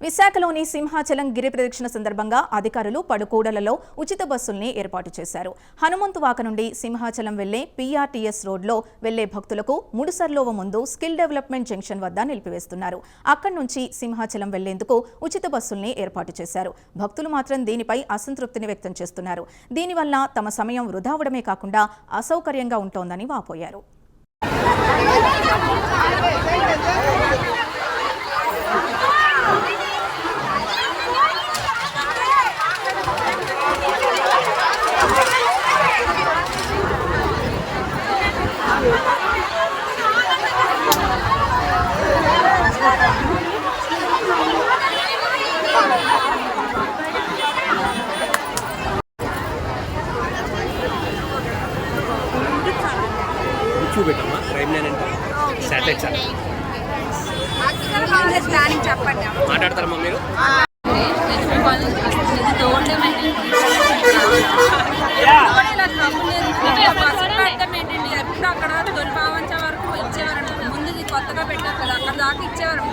విశాఖలోని సింహాచలం గిరి ప్రదక్షిణ సందర్భంగా అధికారులు పడుకూడలలో ఉచిత బస్సుల్ని ఏర్పాటు చేశారు. హనుమంతువాక నుండి సింహాచలం వెళ్లే పీఆర్టీఎస్ రోడ్లో వెళ్లే భక్తులకు ముడుసర్లోవ ముందు స్కిల్ డెవలప్మెంట్ జంక్షన్ వద్ద నిలిపివేస్తున్నారు. అక్కడి నుంచి సింహాచలం వెళ్లేందుకు ఉచిత బస్సుల్ని ఏర్పాటు చేశారు. భక్తులు మాత్రం దీనిపై అసంతృప్తిని వ్యక్తం చేస్తున్నారు. దీనివల్ల తమ సమయం వృధా అవడమే కాకుండా అసౌకర్యంగా ఉంటోందని వాపోయారు. చూపెట్టమ్మా ప్రైమ్ లైన్ అంటే శాటిలైట్ సార్ మాట్లాడతారమ్మా మీరు అక్కడ తొలి భావంచ వరకు ఇచ్చేవారు. ముందు కొత్తగా పెట్టారు కదా, అక్కడ దాకా ఇచ్చేవారు.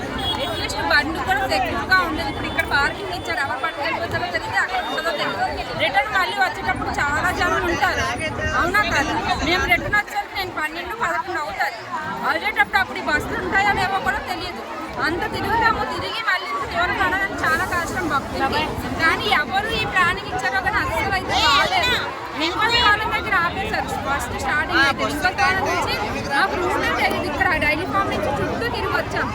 అట్లీస్ట్ బండి కూడా సెక్యూర్గా ఉండేది. ఇప్పుడు ఇక్కడ పార్కింగ్ ఇచ్చారు. ఎవరు పట్టుకెళ్ళిపోతారో తెలియదు, అక్కడ ఉంటుందో తెలియదు. రిటర్న్ మళ్ళీ వచ్చేటప్పుడు చాలా జనం ఉంటారు. అవునా కదా, మేము రిటర్న్ వచ్చేసరికి నేను 12-11 అవుతుంది. వెళ్ళేటప్పుడు అప్పుడు ఈ బస్సులు ఉంటాయో లేవో కూడా తెలియదు. అంత తిరుగుతాము, తిరిగి మళ్ళీ ఇంత దూరం నడవడం చాలా కష్టం భక్తులకి. కానీ ఎవరు ఈ ప్లానింగ్ ఇచ్చారో కానీ అస్సలు అయితే బాగాలేదు. లింగోత్సవాలం దగ్గర ఆపేశారు ఫస్ట్ స్టార్టింగ్ అయితే. లింగోత్సవాలం నుంచి నాకు రూటే తెలియదు. ఇక్కడ డైరీ ఫామ్ నుంచి చుట్టూ తిరిగి వచ్చాము.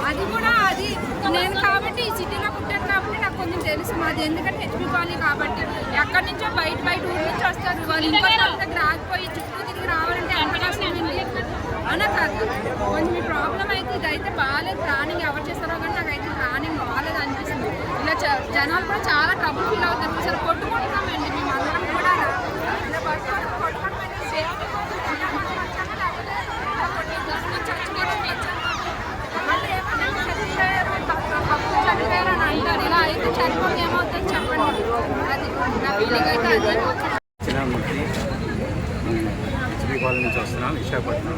అది కూడా అది నేను కాబట్టి ఈ సిటీలో పుట్టాను కాబట్టి నాకు కొంచెం తెలుసు మాది. ఎందుకంటే హెచ్పి కాలనీ కాబట్టి ఎక్కడి నుంచో బయట ఊరి నుంచి వస్తారు. వాళ్ళు లింగోత్సవాలం దగ్గర ఆగిపోయి చుట్టూ తిరిగి రావాలంటే ఎంత కష్టం లేదు అలా కాదు. కొంచెం మీ ప్రాబ్లం అయితే ఇదైతే బాగాలేదు. ప్లానింగ్ ఎవరు చేస్తారో కానీ నాకైతే ప్లానింగ్ బాగాలేదు అనిపిస్తుంది. ఇలా జనాలు కూడా చాలా ట్రబుల్ ఫీల్ అవుతారు. అసలు కొట్టుకుంటున్నామండి మేము అందరం కూడా. ఇలా బస్సు కొట్టుకోవడం మళ్ళీ ఏమన్నా చనిపోయారని అంటారు. ఇలా అయితే చనిపోతే ఏమవుతుంది చెప్పండి. అది నా ఫీలింగ్ అయితే అది. చిన్నమూర్తి హెచ్పి కాలనీ నుంచి వస్తున్నాం, విశాఖపట్నం.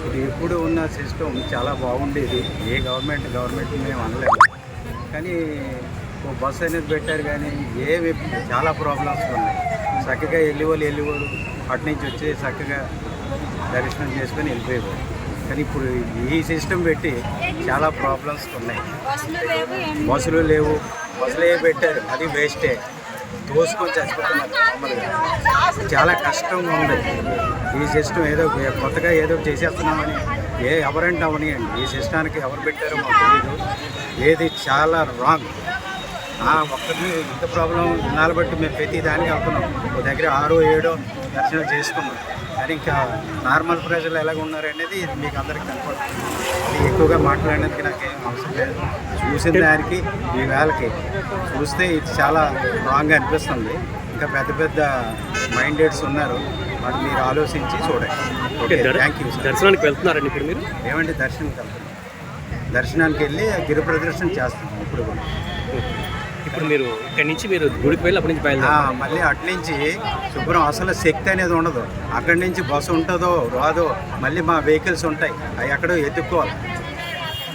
ఇది ఇప్పుడు ఉన్న సిస్టమ్ చాలా బాగుండేది. ఏ గవర్నమెంట్ మేము అనలేము. కానీ ఓ బస్సు అనేది పెట్టారు కానీ ఏవి చాలా ప్రాబ్లమ్స్ ఉన్నాయి. చక్కగా వెళ్ళేవాళ్ళు అటు నుంచి వచ్చి చక్కగా దర్శనం చేసుకొని వెళ్ళిపోయేవారు. కానీ ఇప్పుడు ఈ సిస్టమ్ పెట్టి చాలా ప్రాబ్లమ్స్ ఉన్నాయి. బస్సులు లేవు, బస్సులు పెట్టారు అది వేస్టే. తోసుకొని చచ్చిపోతున్నారు మామూలుగా. చాలా కష్టంగా ఉంది ఈ సిస్టమ్. ఏదో కొత్తగా ఏదో చేసేస్తున్నామని ఎవరంటే అవనియండి. ఈ సిస్టానికి ఎవరు పెట్టారో మాకు తెలియదు. ఏది చాలా రాంగ్. ఒక్కరిని ఇంత ప్రాబ్లం వినాలి బట్టి మేము ప్రతి దానికి వెళ్తున్నాం. ఒక దగ్గర 6-7 దర్శనం చేసుకున్నాం. కానీ ఇంకా నార్మల్ ప్రజలు ఎలాగ ఉన్నారు అనేది మీకు అందరికీ కనపడుతుంది. అది ఎక్కువగా మాట్లాడడానికి నాకేం అవసరం లేదు. చూసిన దానికి ఈ వేళకి చూస్తే ఇది చాలా రాంగ్ అనిపిస్తుంది. ఇంకా పెద్ద మైండెడ్స్ ఉన్నారు, వాటి మీరు ఆలోచించి చూడండి. Okay, thank you. దర్శనానికి వెళ్తున్నారండి ఇప్పుడు మీరు? ఏమండి దర్శనానికి వెళ్తున్నాం. దర్శనానికి వెళ్ళి గిరి ప్రదర్శన చేస్తున్నాం ఇప్పుడు కూడా. ఇప్పుడు మీరు ఇక్కడి నుంచి మీరు గుడికి వెళ్ళి అక్కడి నుంచి బయలుదేరారు. మళ్ళీ అటు నుంచి శుభ్రం అసలు శక్తి అనేది ఉండదు. అక్కడి నుంచి బస్సు ఉంటుందో రాదో, మళ్ళీ మా వెహికల్స్ ఉంటాయి, అవి ఎక్కడో ఎత్తుక్కోవాలి.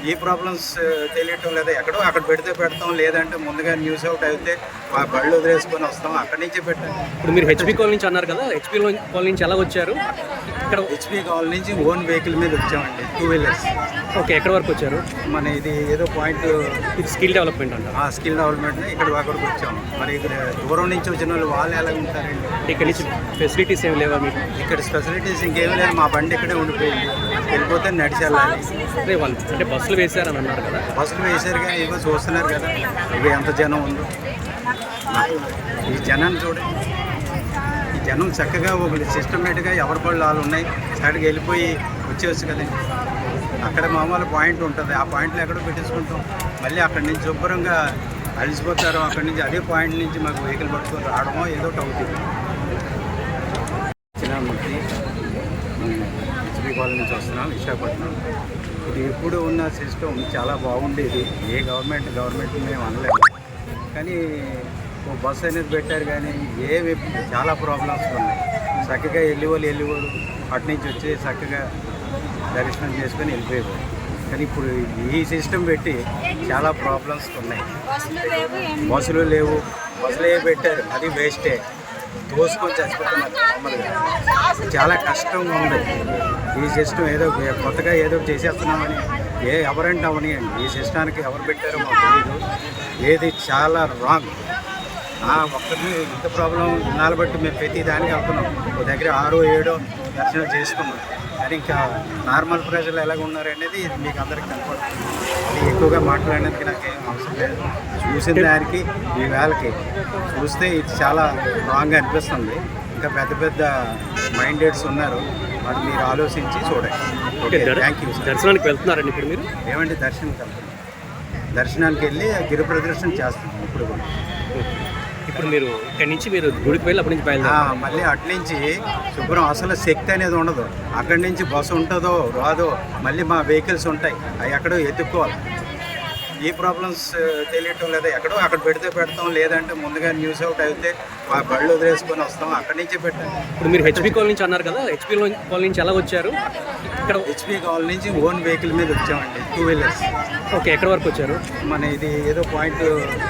ఈ ప్రాబ్లమ్స్ తెలియటం లేదా. ఎక్కడో అక్కడ పెడితే పెడతాం, లేదంటే ముందుగా న్యూస్ అవుట్ అయితే మా బళ్ళు వదిలేసుకొని వస్తాం. అక్కడి నుంచే పెట్టాం. ఇప్పుడు మీరు హెచ్పి కాలనీ నుంచి అన్నారు కదా, హెచ్పి కాలనీ నుంచి ఎలా వచ్చారు? ఇక్కడ హెచ్పి కాలనీ నుంచి ఓన్ వెహికల్ మీద వచ్చామండి, 2 వీలర్స్. ఓకే, ఎక్కడ వరకు వచ్చారు? మన ఇది ఏదో పాయింట్, ఇది స్కిల్ డెవలప్మెంట్ అంటారు. స్కిల్ డెవలప్మెంట్ ఇక్కడ వరకు వచ్చాము. మరి ఇక్కడ దూరం నుంచి వచ్చిన వాళ్ళు ఎలా ఉంటారండి? ఇక్కడ నుంచి ఫెసిలిటీస్ ఏమి లేవా మీకు? ఇక్కడ ఫెసిలిటీస్ ఇంకేమీ లేదు. మా బండి ఇక్కడే ఉండిపోయింది. వెళ్ళిపోతే నడిచి వెళ్ళాలి. అదే వాళ్ళు అంటే బస్సులు వేసారని అన్నారు కదా. బస్సులు వేసారు కానీ ఇవో చూస్తున్నారు కదా ఇవి ఎంత జనం ఉందో. ఈ జనాన్ని చూడండి. ఈ జనం చక్కగా ఒకటి సిస్టమేటిక్గా ఎవరి పళ్ళు వాళ్ళు ఉన్నాయి. సైడ్కి వెళ్ళిపోయి వచ్చేవచ్చు కదండి. అక్కడ మామూలు పాయింట్ ఉంటుంది, ఆ పాయింట్లో ఎక్కడో పెట్టేసుకుంటాం. మళ్ళీ అక్కడి నుంచి శుభ్రంగా అలిసిపోతారు. అక్కడి నుంచి అదే పాయింట్ నుంచి మాకు వెహికల్ పట్టుకొని రావడమో ఏదో ఒకటి అవుతుంది. చిన్నమూర్తి హెచ్పి కాలనీ నుంచి వస్తున్నాం, విశాఖపట్నం. ఇది ఇప్పుడు ఉన్న సిస్టమ్ చాలా బాగుండేది. ఏ గవర్నమెంట్ మేము అనలేము. కానీ ఓ బస్సు అనేది పెట్టారు కానీ ఏవి చాలా ప్రాబ్లమ్స్ ఉన్నాయి. చక్కగా వెళ్ళేవాళ్ళు అటు నుంచి వచ్చి చక్కగా దర్శనం చేసుకొని వెళ్ళిపోయేవారు. కానీ ఇప్పుడు ఈ సిస్టమ్ పెట్టి చాలా ప్రాబ్లమ్స్ ఉన్నాయి. బస్సులు లేవు బస్సులు లేవు, బస్సులు ఏ పెట్టారు అది వేస్టే, తోసుకొని చచ్చిపోతున్నారు మామూలుగా. చాలా కష్టంగా ఉంది ఈ సిస్టమ్. ఏదో కొత్తగా ఏదో చేసేస్తున్నామని ఎవరంటే అవనియండి, ఈ సిస్టానికి ఎవరు పెట్టారో మాకు తెలియదు. ఏది చాలా రాంగ్. ఒక్కరిని ఇంత ప్రాబ్లం బట్టి మేము ప్రతి దానికి వెళ్తున్నాం. ఒక దగ్గర 6, 7 దర్శనం చేసుకున్నాం. కానీ ఇంకా నార్మల్ ప్రజలు ఎలాగ ఉన్నారు అనేది మీకు అందరికీ కనపడుతుంది. అది ఎక్కువగా మాట్లాడడానికి నాకేం అవసరం లేదు. చూసిన దానికి ఈ వేళకి చూస్తే ఇది చాలా రాంగ్ అనిపిస్తుంది. ఇంకా పెద్ద పెద్ద మైండెడ్స్ ఉన్నారు, అది మీరు ఆలోచించి చూడండి. Okay, thank you. దర్శనానికి వెళ్తున్నారండి ఇప్పుడు మీరు? ఏమంటే దర్శనానికి వెళ్ళి గిరి ప్రదర్శన చేస్తున్నాం ఇప్పుడు కూడా. ఇప్పుడు మీరు ఇక్కడి నుంచి మీరు గుడికి వెళ్ళి అప్పటి నుంచి బయలుదేరారు. మళ్ళీ అటు నుంచి శుభ్రం అసలు శక్తి అనేది ఉండదు. అక్కడి నుంచి బస్సు ఉంటుందో రాదో, మళ్ళీ మా వెహికల్స్ ఉంటాయి, అవి ఎక్కడో ఎత్తుక్కోవాలి. ఈ ప్రాబ్లమ్స్ తెలియటం లేదా, ఎక్కడో అక్కడ పెడితే పెడతాం, లేదంటే ముందుగా న్యూస్ అవుట్ అయితే మా బళ్ళు వదిలేసుకొని వస్తాం, అక్కడి నుంచి పెట్టాం. ఇప్పుడు మీరు హెచ్పి కాలనీ నుంచి అన్నారు కదా, హెచ్పి కాలనీ నుంచి ఎలా వచ్చారు? ఇక్కడ హెచ్పి కాలనీ నుంచి ఓన్ వెహికల్ మీద వచ్చామండి, 2 వీలర్స్. ఓకే, ఎక్కడ వరకు వచ్చారు? మన ఇది ఏదో పాయింట్,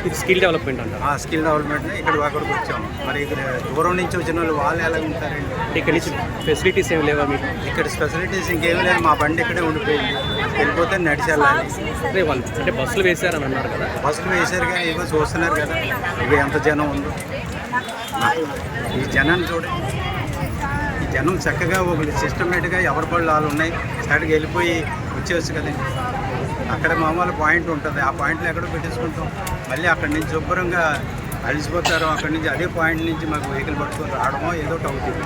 ఇది స్కిల్ డెవలప్మెంట్ అంటారు. స్కిల్ డెవలప్మెంట్ ఇక్కడ అక్కడికి వచ్చాము. మరి ఇక్కడ దూరం నుంచి వచ్చిన వాళ్ళు ఎలా ఉంటారండి? ఇక్కడ నుంచి ఫెసిలిటీస్ ఏమి లేవా మీకు? ఇక్కడ ఫెసిలిటీస్ ఇంకేమీ లేదు. మా బండి ఇక్కడే ఉండిపోయింది, వెళ్ళిపోతే నడిచి వెళ్ళాలి. అదే వాళ్ళు అంటే బస్సులు వేసారని అన్నారు కదా. బస్సులు వేశారు కానీ ఏమో చూస్తున్నారు కదా ఇవి ఎంత జనం ఉందో. ఈ జనాన్ని చూడండి, ఈ జనం చక్కగా ఒక సిస్టమేటిక్గా ఎవరి పళ్ళు వాళ్ళు ఉన్నాయి, సైడ్కి వెళ్ళిపోయి వచ్చేవచ్చు కదండి. అక్కడ మామూలు పాయింట్ ఉంటుంది, ఆ పాయింట్లో ఎక్కడో పెట్టేసుకుంటాం. మళ్ళీ అక్కడి నుంచి శుభ్రంగా అలసిపోతారు. అక్కడి నుంచి అదే పాయింట్ నుంచి మాకు వెహికల్ పట్టుకొని రావడమో ఏదో ఒకటి అవుతుంది.